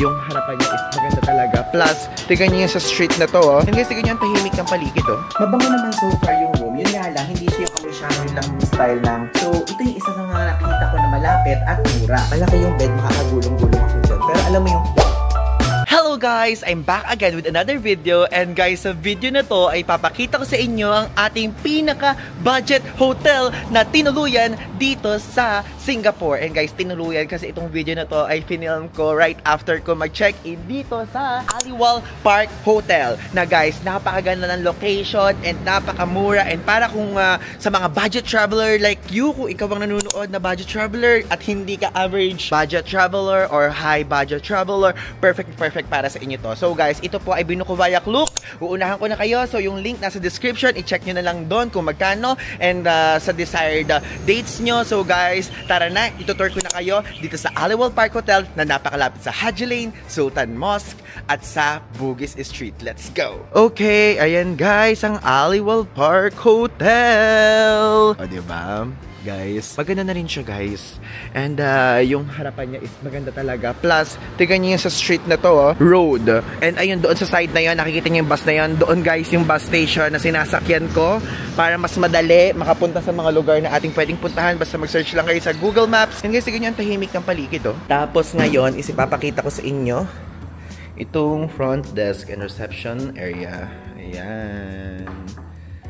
Yung harapan niya is maganda talaga. Plus, tignan niyo sa street na to, oh. And guys, tignan niyo ang tahimik ng paligid, oh. Mabango naman so far yung room. Yun nga lang, hindi siya yung amusyano lang yung style lang. So, ito yung isa ng mga nakita ko na malapit at mura. Malaki yung bed, makakagulong-gulong ako dyan. Pero alam mo yung... Hello guys! I'm back again with another video, and guys, sa video na to ay papakita ko sa inyo ang ating pinaka-budget hotel na tinuluyan dito sa Singapore. And guys, tinuluyan kasi itong video na to ay film ko right after ko mag-check-in dito sa Aliwal Park Hotel. Na guys, napakaganda ng location and napakamura, and para kung sa mga budget traveler like you, kung ikaw ang nanonood na budget traveler at hindi ka average budget traveler or high budget traveler, perfect para sa inyo to. So guys, ito po ay binuko via Klook. Uunahan ko na kayo. So yung link nasa description, i-check nyo na lang doon kung magkano and sa desired dates nyo. So guys, tara na, itutour ko na kayo dito sa Aliwal Park Hotel na napakalapit sa Haji Lane, Sultan Mosque at sa Bugis Street. Let's go! Okay, ayan guys, ang Aliwal Park Hotel. O diba? Guys, maganda na rin siya guys. And yung harapan niya is maganda talaga. Plus, tignan niyo yung sa street na to, oh, road. And ayun, doon sa side na yun, nakikita niyo yung bus na yun. Doon guys, yung bus station na sinasakyan ko para mas madali makapunta sa mga lugar na ating pwedeng puntahan. Basta mag-search lang kayo sa Google Maps. And guys, tignan niyo ang tahimik ng paligid, oh. Tapos ngayon, isipapakita ko sa inyo itong front desk and reception area. Ayan.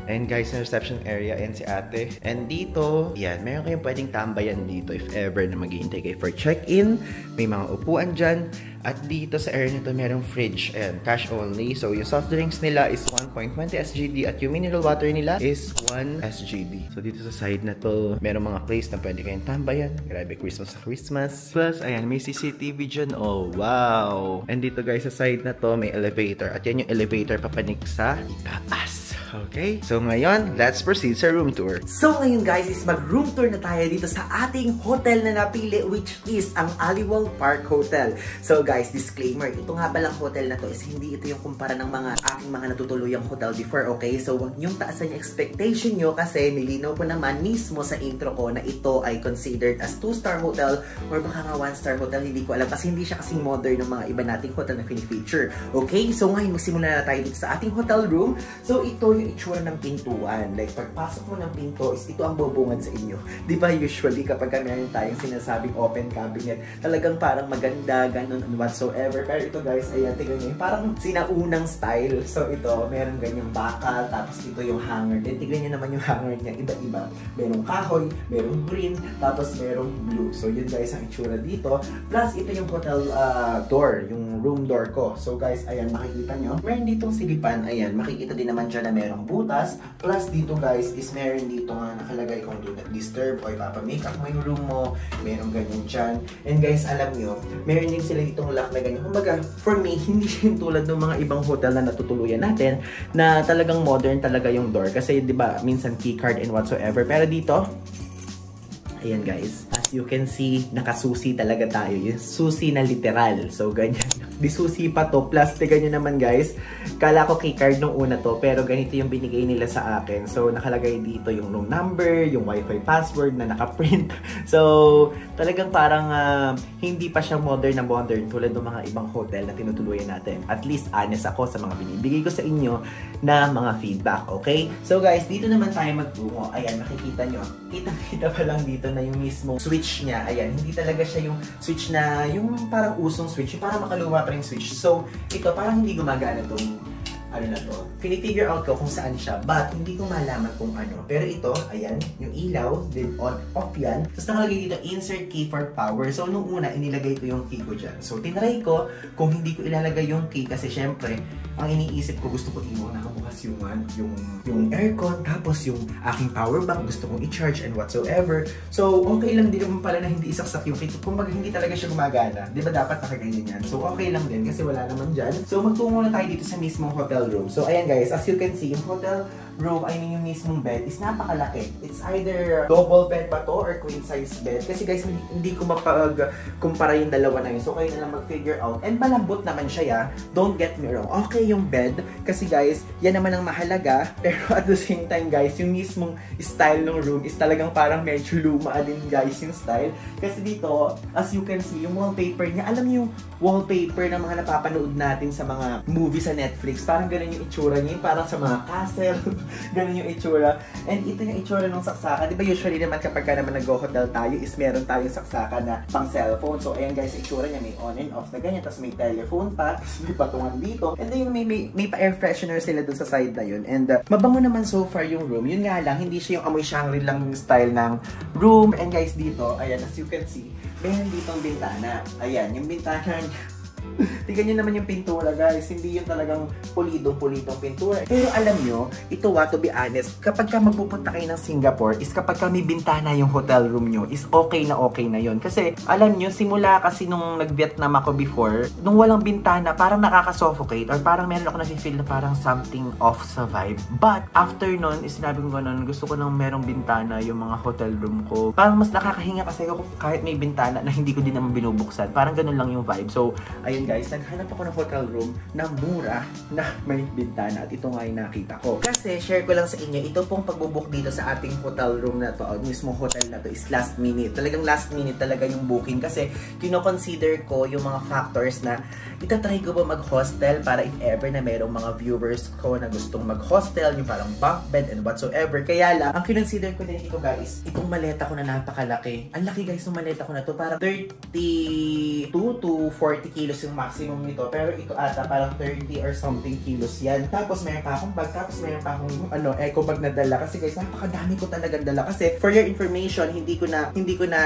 And guys, sa reception area, ayan si ate. And dito, yan, meron kayong pwedeng tambayan dito if ever na maghihintay kayo for check-in. May mga upuan dyan. At dito sa area nito, merong fridge. Ayan, cash only. So, yung soft drinks nila is 1.20 SGD at yung mineral water nila is 1 SGD. So, dito sa side na to, merong mga place na pwede kayong tambayan. Grabe, Christmas sa Christmas. Plus, ayan, may CCTV dyan. Oh, wow! And dito guys, sa side na to, may elevator. At yan yung elevator papanik sa itaas. Okay? So ngayon, let's proceed sa room tour. So ngayon guys, is mag-room tour na tayo dito sa ating hotel na napili, which is ang Aliwal Park Hotel. So guys, disclaimer, ito nga palang hotel na to is hindi ito yung kumpara ng mga aking mga natutuluyang hotel before, okay? So huwag niyong taasan yung expectation nyo kasi nilinaw ko naman mismo sa intro ko na ito ay considered as 2-star hotel or baka nga 1-star hotel, hindi ko alam kasi hindi siya kasing modern ng mga iba nating hotel na fini-feature. Okay? So ngayon, magsimula na tayo dito sa ating hotel room. So ito yung itsura ng pintuan. Like, pagpasok mo ng pinto is ito ang bubungad sa inyo. Di ba usually kapag meron tayong sinasabing open cabinet, talagang parang maganda, ganun and whatsoever. Pero ito guys, ayan, tingnan nyo, parang sinaunang style. So ito, meron ganyang bakal, tapos ito yung hanger. Then tingnan nyo naman yung hanger niya, iba-iba. Merong kahoy, merong green, tapos merong blue. So yun guys, ang itsura dito. Plus, ito yung hotel door, yung room door ko. So guys, ayan, makikita nyo. Meron ditong silipan, ayan, makikita din naman dyan na merong butas. Plus dito guys is meron dito nga nakalagay kung do not disturb o ipapa-makeup mo yung room mo. Merong ganyan dyan. And guys, alam nyo, meron din sila ditong lock na ganyan. Kumbaga, for me, hindi yung tulad ng mga ibang hotel na natutuluyan natin na talagang modern talaga yung door. Kasi di ba minsan keycard and whatsoever. Pero dito, ayan guys, as you can see, nakasusi talaga tayo. Yung susi na literal. So, ganyan. Di susi pa to. Plus, tiga nyo naman guys, kala ko keycard nung una to, pero ganito yung binigay nila sa akin. So, nakalagay dito yung room number, yung wifi password na nakaprint. So, talagang parang hindi pa siya modern na modern tulad ng mga ibang hotel na tinutuluyan natin. At least, honest ako sa mga binibigay ko sa inyo na mga feedback, okay? So, guys, dito naman tayo magtungo. Ayan, makikita nyo. Kita pa lang dito na yung mismong switch niya. Ayan, hindi talaga siya yung switch na, yung parang usong switch, yung parang makaluwa pa rin switch. So, ito parang hindi gumagana tong ano na to. Pinifigure out ko kung saan siya, but hindi ko malaman kung ano. Pero ito, ayan, yung ilaw, then on, off yan. Tapos nakalagay dito, insert key for power. So, nung una, inilagay ko yung key ko dyan. So, tinry ko kung hindi ko ilalagay yung key kasi syempre, ang iniisip ko, gusto ko nakabukas yung aircon, tapos yung aking power bank, gusto kong i-charge and whatsoever. So, okay lang din naman pala na hindi isaksak yung key. Kumbaga, hindi talaga siya gumagana. Di ba dapat nakaganyan yan? So, okay lang din kasi wala naman dyan. So, magtungo na tayo dito sa mismong hotel hotel room. So, ayan guys, as you can see, yung hotel room, I mean yung mismong bed is napakalaki. It's either double bed ba to or queen size bed. Kasi guys, hindi ko mapag-kumpara yung dalawa na yun. So, kayo na lang mag-figure out. And malambot naman siya ya. Don't get me wrong. Okay yung bed. Kasi guys, yan naman ang mahalaga. Pero at the same time guys, yung mismong style ng room is talagang parang medyo luma din guys yung style. Kasi dito, as you can see, yung wallpaper niya, alam niyo yung wallpaper na mga napapanood natin sa mga movies sa Netflix. Parang ganun yung itsura niya. Parang sa mga castle. Ganun yung itsura. And ito yung itsura ng saksakan. Diba usually naman kapag ka naman nag-hotel tayo is meron tayong saksakan na pang cellphone. So ayan guys, itsura niya may on and off na ganyan. Tapos may telephone pa. Tapos may patungan dito. And then may pa-air freshener sila dun sa side na yun. And mabango naman so far yung room. Yun nga lang, hindi siya yung amoy Shangri lang style ng room. And guys, dito, ayan, as you can see, meron ditong bintana. Ayan, yung bintana niya. Tingnan nyo naman yung pintura guys, hindi yung talagang pulidong-pulidong pintura. Pero alam nyo, ito to be honest, kapag ka magpupunta kayo ng Singapore, is kapag ka may bintana yung hotel room nyo, is okay na yun. Kasi alam nyo, simula kasi nung nag-Vietnam ako before, nung walang bintana, parang nakaka-suffocate or parang meron ako na-feel na parang something off sa vibe. But after nun, is sinabi ko ganun, gusto ko nang merong bintana yung mga hotel room ko. Parang mas nakakahinga kasi ako kahit may bintana na hindi ko din naman binubuksan. Parang ganun lang yung vibe. So, ayun guys, naghanap ako ng hotel room na mura na may bintana at ito nga yung nakita ko. Kasi share ko lang sa inyo, ito pong pagbubook dito sa ating hotel room na to, mismo hotel na to is last minute. Talagang last minute talaga yung booking kasi kino-consider ko yung mga factors na itatry ko ba mag-hostel para if ever na merong mga viewers ko na gustong mag-hostel, yung parang bunk bed and whatsoever. Kaya lang, ang kinonsider ko din ito guys, itong maleta ko na napakalaki. Ang laki guys ng maleta ko na to, parang 32 to 40 kilos yung maximum nito, pero ito ata parang 30 or something kilos yan. Tapos meron pa akong bag, tapos meron pa akong eco bag na dala kasi guys, napakadami ko talagang dala kasi for your information, hindi ko na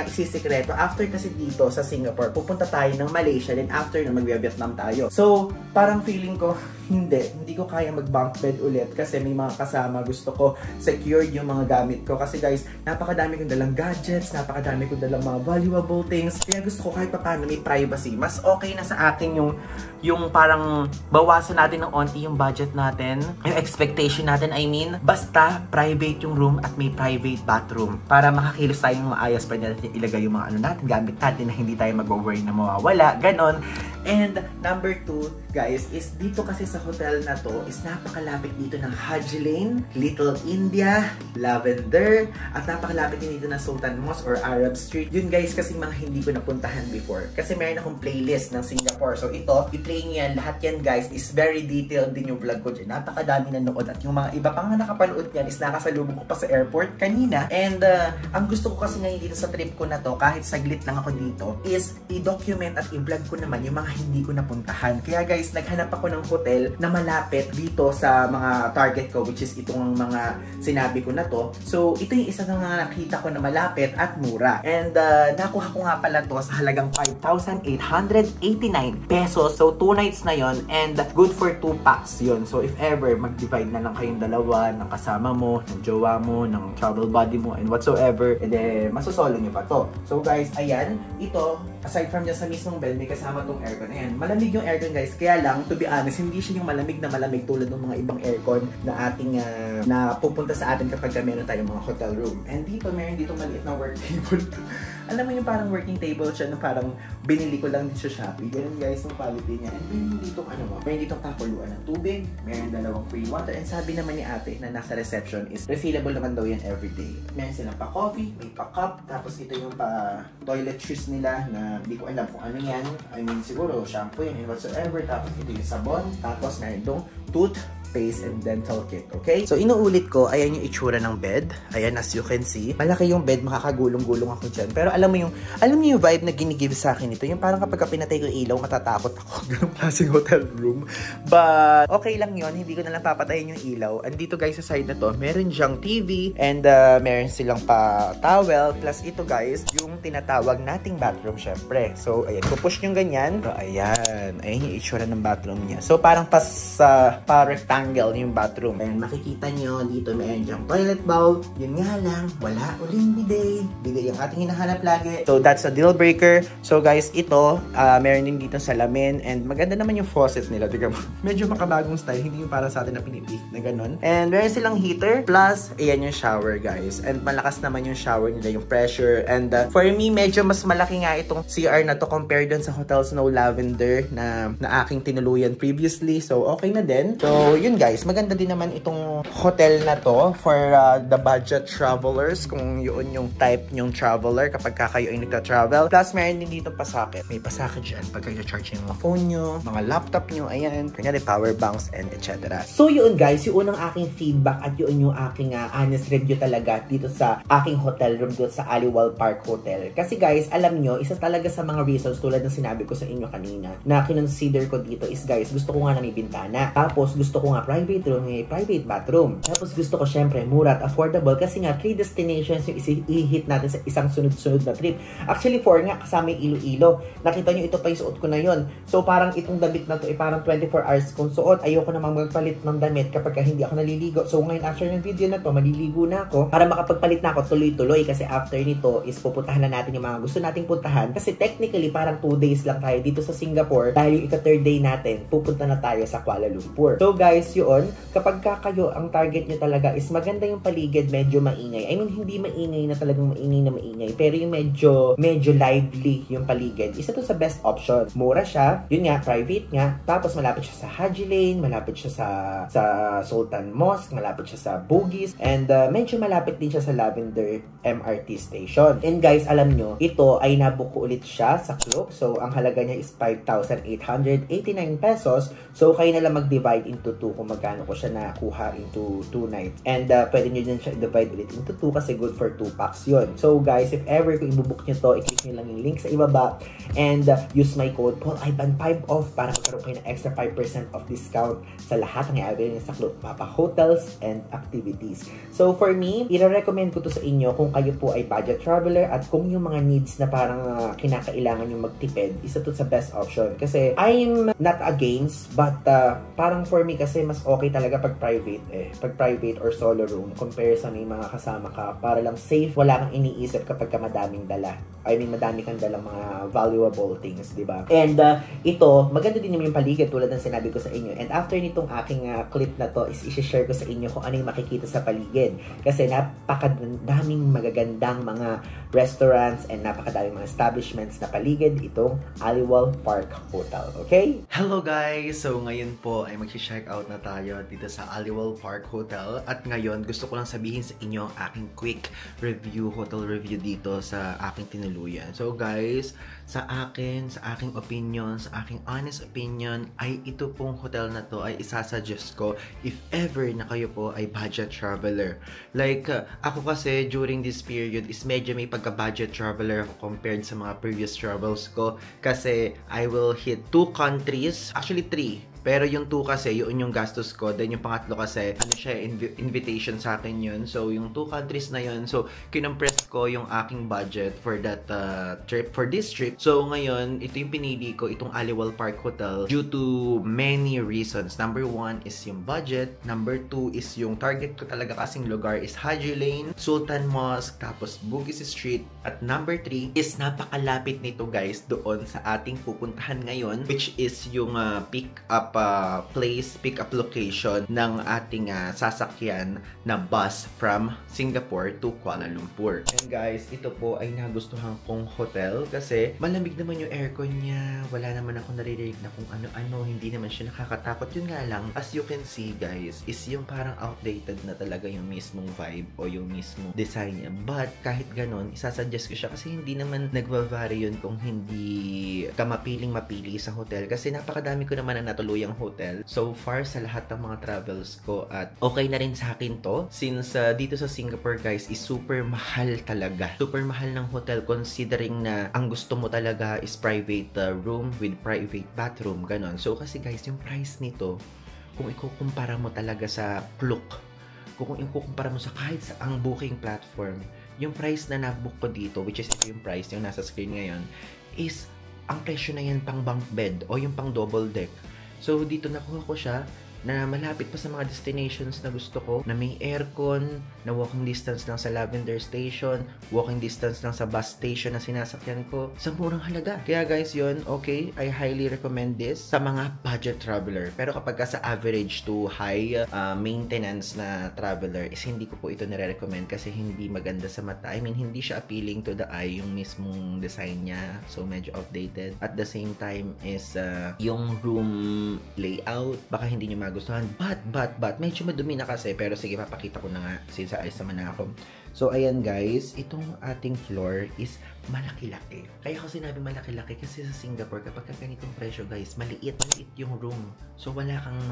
isisikreto. After kasi dito sa Singapore, pupunta tayo ng Malaysia, then after na mag-Vietnam tayo. So, parang feeling ko hindi ko kaya mag-bunk bed ulit kasi may mga kasama, gusto ko secured yung mga gamit ko kasi guys, napakadami kong dalang gadgets, napakadami kong dalang mga valuable things, kaya gusto ko kahit paano may privacy. Mas okay na sa akin yung parang bawasan natin ng onti yung budget natin, yung expectation natin, I mean, basta private yung room at may private bathroom para makakilos tayo ng maayos pa natin ilagay yung mga natin, gamit natin na hindi tayo mag-worry na mawawala, ganon. And number 2 guys is dito kasi sa hotel na to is napakalapit dito ng Haji Lane, Little India, Lavender, at napakalapit din dito ng Sultan Mosque or Arab Street. Yun guys kasi mga hindi ko napuntahan before kasi meron akong playlist ng Singapore. So ito, i-play niyo yan. Lahat yan guys is very detailed din yung vlog ko dyan. Napakadami na nood at yung mga iba pang nakapanood yan is nakasalubong ko pa sa airport kanina. And ang gusto ko kasi ngayon dito sa trip ko na to, kahit saglit lang ako dito, is i-document at i-vlog ko naman yung mga hindi ko napuntahan. Kaya guys, naghanap ako ng hotel na malapit dito sa mga target ko, which is itong mga sinabi ko na to. So, ito yung isa sa mga nakita ko na malapit at mura. And nakuha ko nga pala to sa halagang 5,889 pesos. So, 2 nights na yon and good for 2 packs yun. So, if ever, mag-divide na lang kayong dalawa ng kasama mo, ng jowa mo, ng travel buddy mo, and whatsoever, and then, masosolo nyo pa to. So, guys, ayan, ito, aside from dyan sa mismong bed, may kasama tong aircon. Ayan, malamig yung aircon guys. Kaya lang, to be honest, hindi siya yung malamig na malamig tulad ng mga ibang aircon na ating na pupunta sa atin kapag meron tayong mga hotel room. And dito, meron dito maliit na work table. Alam mo yung parang working table siya na parang binili ko lang dito sa Shopee. Ganun guys, yung quality niya. And meron dito meron dito pakuluan ng tubig, meron dalawang free water. And sabi naman ni ate na nasa reception is refillable naman daw yan everyday. Meron silang pa coffee, may pa cup, tapos ito yung pa toiletries nila na hindi ko alam kung ano yan. I mean, siguro shampoo yan and whatsoever. Tapos ito yung sabon. Tapos meron itong toothpaste and dental kit. Okay? So, inuulit ko, ayan yung itsura ng bed. Ayan, as you can see. Malaki yung bed, makakagulong-gulong ako dyan. Pero alam mo yung vibe na ginigive sa akin ito. Yung parang kapag pinatay ko yung ilaw, matatakot ako. Ganong klaseng hotel room. But, okay lang yun. Hindi ko nalang papatayin yung ilaw. Andito guys, sa side na to, meron siyang TV and meron silang pa towel. Plus ito guys, yung tinatawag nating bathroom syempre. So, ayan. Pupush nyo ganyan. So, ayan. Ayan yung itsura ng bathroom niya. So, parang pa rectangle angle yung bathroom. And makikita nyo, dito meron dyang toilet bowl. Yun nga lang, wala uling bidet. Bidet yung ating hinahanap lagi. So, that's a deal breaker. So, guys, ito, meron din dito salamin. And maganda naman yung faucet nila. Tignan mo, medyo makabagong style. Hindi yung para sa atin na pinipik na ganun. And meron silang heater. Plus, ayan yung shower, guys. And malakas naman yung shower nila, yung pressure. And for me, medyo mas malaki nga itong CR na to compared dun sa Hotel Snow Lavender na aking tinuluyan previously. So, okay na din. So, yun guys. Maganda din naman itong hotel na to for the budget travelers. Kung yun yung type nyong traveler kapag kayo ay nagta-travel. Plus, meron din dito pasakit. May pasakit dyan pag kayo-charge yung mga phone nyo, mga laptop nyo, ayan. Kanyari, power banks, and etc. So, yun guys. Yung unang aking feedback at yun yung aking honest review talaga dito sa aking hotel room dito sa Aliwal Park Hotel. Kasi guys, alam nyo, isa talaga sa mga reasons tulad ng sinabi ko sa inyo kanina na kinonsider ko dito is guys, gusto ko nga na may bintana. Tapos, gusto ko nga private room, may private bathroom. Tapos, gusto ko syempre mura at affordable kasi nga 3 destinations yung i-hit natin sa isang sunod-sunod na trip. Actually, 4 nga kasama yung Iloilo. Nakita nyo, ito pa yung suot ko na yun. So, parang itong damit na to ay parang 24 hours kung suot. Ayoko namang magpalit ng damit kapag hindi ako naliligo. So, ngayon after ng video na to, maliligo na ako para makapagpalit na ako tuloy-tuloy kasi after nito is pupuntahan na natin yung mga gusto nating puntahan kasi technically parang 2 days lang tayo dito sa Singapore dahil yung ika-3rd day natin pupunta na tayo sa Kuala Lumpur. So guys, yun, kapag kayo ang target nyo talaga is maganda yung paligid, medyo maingay. I mean, hindi maingay na talagang maingay pero yung medyo lively yung paligid. Isa to sa best option. Mura siya, yun nga, private nga, tapos malapit siya sa Haji Lane, malapit siya sa Sultan Mosque, malapit siya sa Bugis, and medyo malapit din siya sa Lavender MRT station. And guys, alam nyo, ito ay nabuko ulit siya sa Klook. So, ang halaga niya is 5,889 pesos. So, kayo na lang mag-divide into 2 kung magkano ko siya nakuha into 2 nights. And pwede nyo din siya divide ulit into 2 kasi good for 2 packs yun. So, guys, if ever kung ibubook nyo to, i-click nyo lang yung link sa ibaba and use my code PaulIvan5 off para magkaroon kayo ng extra 5% of discount sa lahat ng i-avail nyo sa Klook Mapa hotels and activities. So, for me, i-recommend ko to sa inyo kung kayo po ay budget traveler at kung yung mga needs na parang kinakailangan yung magtipid, isa to sa best option. Kasi I'm not against, but parang for me kasi mas okay talaga pag private pag private or solo room compare sa may mga kasama ka para lang safe, wala kang iniisip kapag ka madaming dala. I mean, madami kang dalang mga valuable things, di ba? And ito, maganda din naman yung paligid tulad ng sinabi ko sa inyo. And after nitong aking clip na to is i-share ko sa inyo kung ano yung makikita sa paligid. Kasi napakadaming magagandang mga restaurants and napakadaming mga establishments na paligid itong Aliwal Park Hotel. Okay? Hello guys! So ngayon po ay mag-check out na tayo dito sa Aliwal Park Hotel. At ngayon gusto ko lang sabihin sa inyo ang aking quick review, hotel review dito sa aking tinuluyan. So guys, sa aking opinion, sa aking honest opinion, ay ito pong hotel na to ay isasuggest ko if ever na kayo po ay budget traveler. Like, ako kasi during this period is medyo may pagka-budget traveler ako compared sa mga previous travels ko kasi I will hit 2 countries, actually 3. Pero yung 2 kasi, yun yung gastos ko. Then yung pangatlo kasi, ano siya, invitation sa akin yun. So, yung 2 countries na yun. So, kinompress ko yung aking budget for that trip, for this trip. So, ngayon, ito yung pinili ko, itong Aliwal Park Hotel due to many reasons. Number 1 is yung budget. Number 2 is yung target ko talaga kasing lugar is Haji Lane, Sultan Mosque, tapos Bugis Street. At number 3 is napakalapit nito guys doon sa ating pupuntahan ngayon, which is yung pick-up pick-up location ng ating sasakyan na bus from Singapore to Kuala Lumpur. And guys, ito po ay nagustuhan kong hotel kasi malamig naman yung aircon niya. Wala naman ako naririnig na kung ano-ano. Hindi naman siya nakakatakot. Yun nga lang, as you can see guys, is yung parang outdated na talaga yung mismong vibe o yung mismong design niya. But kahit ganon, isasuggest ko siya kasi hindi naman nagva-vary yun kung hindi ka mapili sa hotel kasi napakadami ko naman na natuluyan hotel so far sa lahat ng mga travels ko at okay na rin sa akin to since dito sa Singapore guys is super mahal talaga. Super mahal ng hotel considering na ang gusto mo talaga is private room with private bathroom, ganon. So kasi guys, yung price nito kung ikukumpara mo talaga sa Klook, kung ikukumpara mo sa kahit sa ang booking platform, yung price na nabook ko dito, which is ito yung price yung nasa screen ngayon, is ang presyo na yan pang bunk bed o yung pang double deck. So, dito nakuha ko siya na malapit pa sa mga destinations na gusto ko, na may aircon, na walking distance lang sa Lavender Station, walking distance lang sa bus station na sinasakyan ko, sa murang halaga. Kaya guys, yun, okay, I highly recommend this sa mga budget traveler. Pero kapag ka sa average to high maintenance na traveler, is hindi ko po ito nire-recommend kasi hindi maganda sa mata. I mean, hindi siya appealing to the eye, yung mismong design niya. So, medyo outdated. At the same time is yung room layout, baka hindi nyo magustuhan. But, medyo madumi na kasi. Pero sige, papakita ko na nga since ayos naman na ako. So, ayan guys, itong ating floor is malaki-laki. Kaya ko sinabi malaki-laki kasi sa Singapore, kapag ganitong presyo guys, maliit yung room. So, wala kang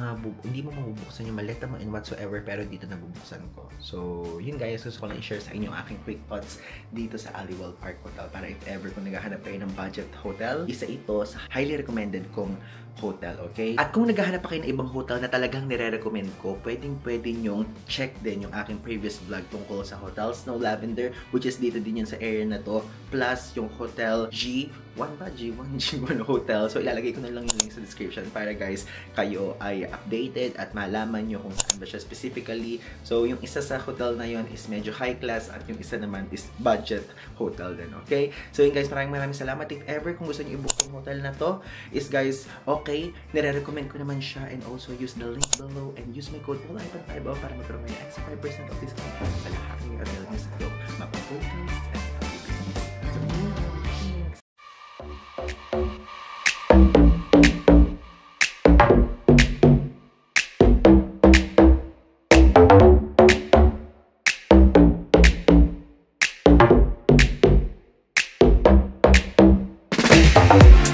hindi mo mabubuksan yung maleta mo and whatsoever, pero dito nabubuksan ko. So, yun guys, gusto ko lang i-share sa inyo aking quick thoughts dito sa Aliwal Park Hotel para if ever kung naghahanap kayo ng budget hotel, isa ito sa highly recommended kong hotel, okay? At kung naghahanap pa kayo ng ibang hotel na talagang nire-recommend ko, pwede nyong check din yung aking previous vlog tungkol sa Hotel Snow Lavender, which is dito din yun sa area na to, plus yung Hotel G1 Hotel. So, ilalagay ko na lang yung link sa description para guys, kayo ay updated at malaman nyo kung saan ba siya specifically. So, yung isa sa hotel na yun is medyo high class at yung isa naman is budget hotel din, okay? So, yun guys, maraming salamat. If ever kung gusto nyo i-book yung hotel na to, is guys, okay, nire-recommend ko naman siya and also use the link below and use my code POLAIPAN5 para magkaroon kayo extra 5% of discount sa lahat ng hotel nyo sa globe. Mapa-hotels and activities. So, thanks!